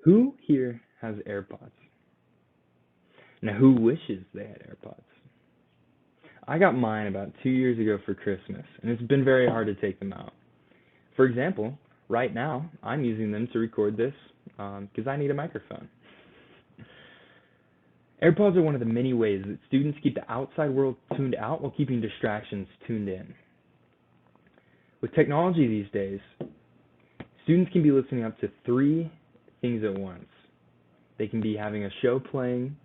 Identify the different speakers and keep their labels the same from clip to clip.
Speaker 1: Who here has AirPods? Now, who wishes they had AirPods? I got mine about 2 years ago for Christmas, and it's been very hard to take them out. For example, right now, I'm using them to record this because I need a microphone. AirPods are one of the many ways that students keep the outside world tuned out while keeping distractions tuned in. With technology these days, students can be listening up to 3 things at once. They can be having a show playing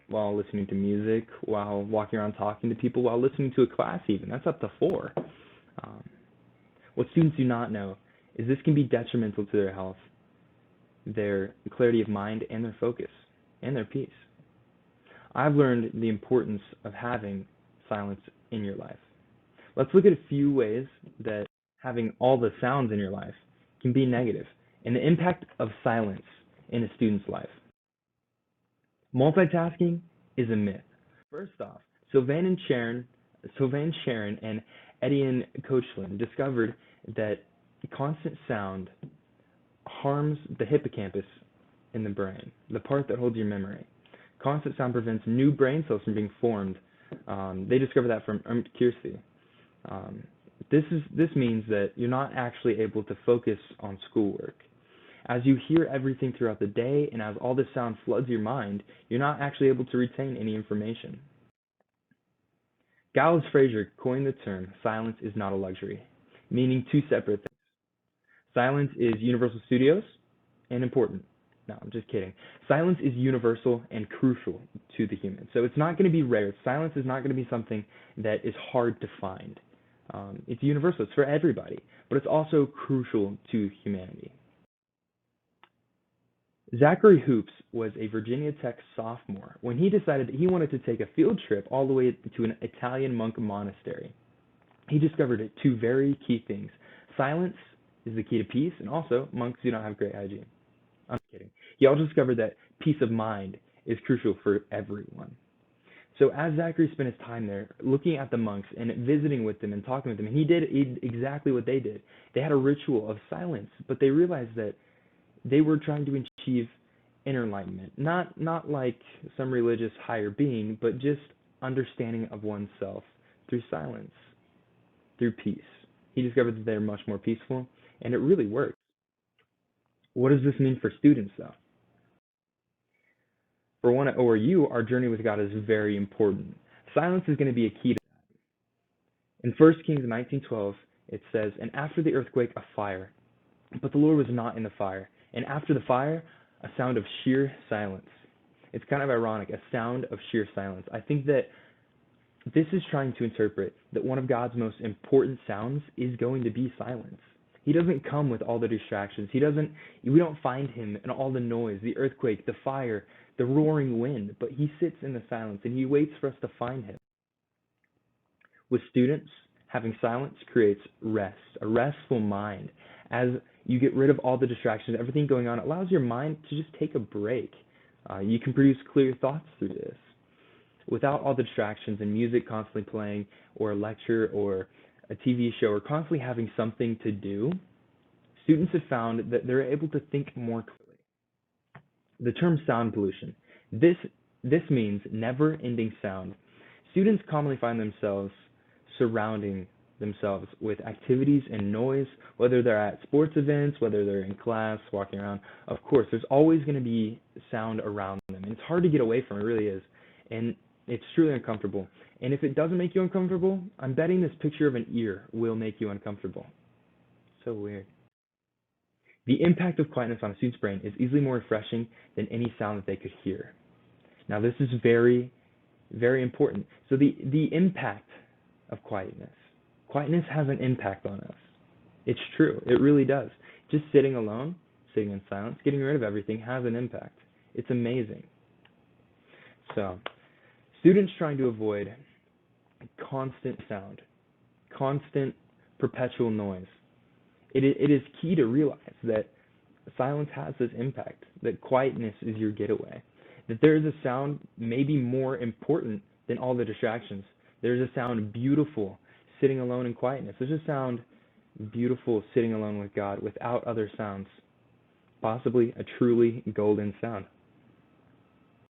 Speaker 1: while listening to music, while walking around talking to people, while listening to a class even. That's up to 4. Um, what students do not know is this can be detrimental to their health, their clarity of mind, and their focus, and their peace. I've learned the importance of having silence in your life. Let's look at a few ways that having all the sounds in your life can be negative, and the impact of silence in a student's life. Multitasking is a myth. First off, Sylvain Sharon and Etienne Koechlin discovered that constant sound harms the hippocampus in the brain, the part that holds your memory. Constant sound prevents new brain cells from being formed. They discovered that from Kiersey. This means that you're not actually able to focus on schoolwork. As you hear everything throughout the day and as all this sound floods your mind, you're not actually able to retain any information. Gallus Fraser coined the term silence is not a luxury, meaning 2 separate things. Silence is Universal Studios and important. No, I'm just kidding. Silence is universal and crucial to the human. So it's not going to be rare. Silence is not going to be something that is hard to find. It's universal. It's for everybody, but it's also crucial to humanity. Zachary Hoops was a Virginia Tech sophomore when he decided that he wanted to take a field trip all the way to an Italian monk monastery. He discovered 2 very key things. Silence is the key to peace, and also monks do not have great hygiene. I'm kidding. He also discovered that peace of mind is crucial for everyone. So as Zachary spent his time there, looking at the monks and visiting with them and talking with them, and he did exactly what they did. They had a ritual of silence, but they realized that they were trying to achieve inner enlightenment, not like some religious higher being, but just understanding of oneself through silence, through peace. He discovered that they're much more peaceful, and it really worked. What does this mean for students, though? For one at ORU, our journey with God is very important. Silence is going to be a key to that. In 1 Kings 19:12, it says, "And after the earthquake, a fire. But the Lord was not in the fire. And after the fire, a sound of sheer silence." It's kind of ironic, a sound of sheer silence. I think that this is trying to interpret that one of God's most important sounds is going to be silence. He doesn't come with all the distractions. We don't find him in all the noise, the earthquake, the fire, the roaring wind, but he sits in the silence and he waits for us to find him. With students, having silence creates rest, a restful mind. As you get rid of all the distractions, everything going on, it allows your mind to just take a break. You can produce clear thoughts through this. Without all the distractions and music constantly playing, or a lecture, or a TV show, or constantly having something to do, students have found that they're able to think more clearly. The term sound pollution. This means never-ending sound. Students commonly find themselves surrounding themselves with activities and noise, whether they're at sports events, whether they're in class, walking around. Of course, there's always going to be sound around them, and it's hard to get away from. It really is, and it's truly uncomfortable. And if it doesn't make you uncomfortable, I'm betting this picture of an ear will make you uncomfortable. So weird. The impact of quietness on a student's brain is easily more refreshing than any sound that they could hear. Now, this is very, very important. So the impact of quietness. Quietness has an impact on us. It's true. It really does. Just sitting alone, sitting in silence, getting rid of everything has an impact. It's amazing. So, students trying to avoid constant sound, constant perpetual noise. It is key to realize that silence has this impact, that quietness is your getaway, that there is a sound maybe more important than all the distractions. There's a sound beautiful sitting alone in quietness. There's a sound beautiful sitting alone with God without other sounds. possibly a truly golden sound.